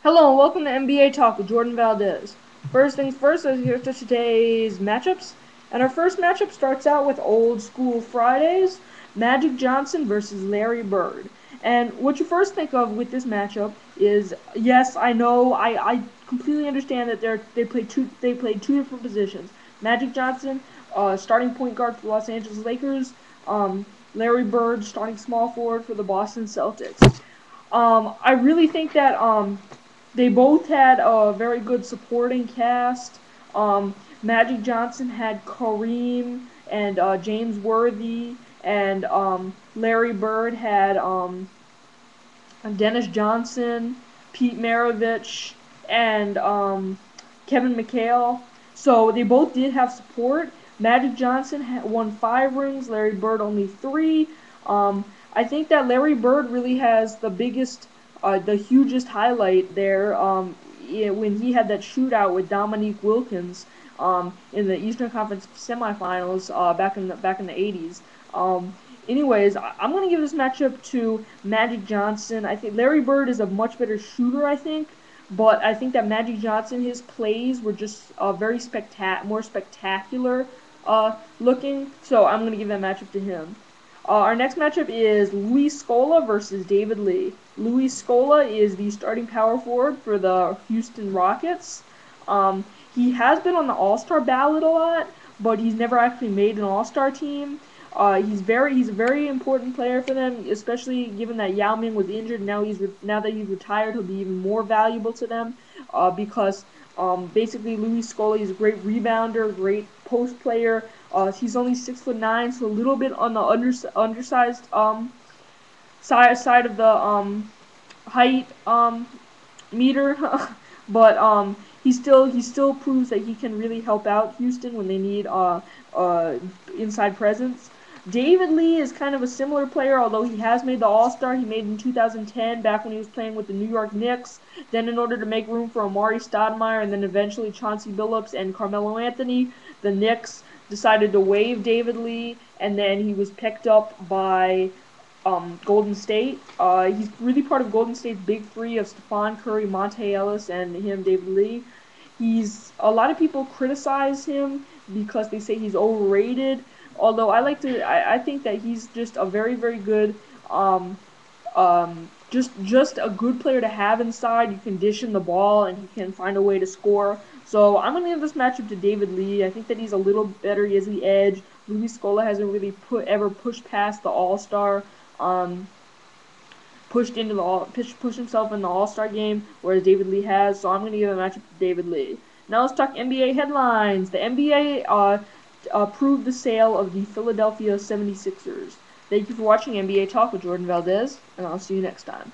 Hello and welcome to NBA Talk with Jordan Valdez. First things first, here's to today's matchups. And our first matchup starts out with Old School Fridays, Magic Johnson versus Larry Bird. And what you first think of with this matchup is, yes, I know, I completely understand that they played two different positions. Magic Johnson, starting point guard for the Los Angeles Lakers, Larry Bird, starting small forward for the Boston Celtics. I really think that they both had a very good supporting cast. Magic Johnson had Kareem and James Worthy, and Larry Bird had Dennis Johnson, Pete Maravich, and Kevin McHale. So they both did have support. Magic Johnson won 5 rings, Larry Bird only 3. I think that Larry Bird really has the hugest highlight there when he had that shootout with Dominique Wilkins in the Eastern Conference semifinals back in the 80s. Anyways, I'm going to give this matchup to Magic Johnson. I think Larry Bird is a much better shooter, I think, but I think that Magic Johnson, his plays were just more spectacular looking. So I'm going to give that matchup to him. Our next matchup is Luis Scola versus David Lee. Luis Scola is the starting power forward for the Houston Rockets. He has been on the All-Star ballot a lot, but he's never actually made an All-Star team. He's a very important player for them, especially given that Yao Ming was injured. Now that he's retired, he'll be even more valuable to them because basically Luis Scola is a great rebounder, great post player. He's only 6'9", so a little bit on the undersized side of the height meter, but he still proves that he can really help out Houston when they need inside presence. David Lee is kind of a similar player, although he has made the All-Star. He made it in 2010, back when he was playing with the New York Knicks. Then, in order to make room for Amari Stoudemire and then eventually Chauncey Billups and Carmelo Anthony, the Knicks decided to waive David Lee, and then he was picked up by Golden State. He's really part of Golden State's big three of Stephon Curry, Monte Ellis, and David Lee. A lot of people criticize him because they say he's overrated. Although I think that he's just a very, very good, just a good player to have inside. You can dish him the ball and he can find a way to score. So I'm gonna give this matchup to David Lee. I think that he's a little better. He has the edge. Luis Scola hasn't really ever pushed past the All Star. Um, pushed himself in the All Star game, whereas David Lee has. So I'm gonna give a matchup to David Lee. Now let's talk NBA headlines. The NBA approved the sale of the Philadelphia 76ers. Thank you for watching NBA Talk with Jordan Valdez, and I'll see you next time.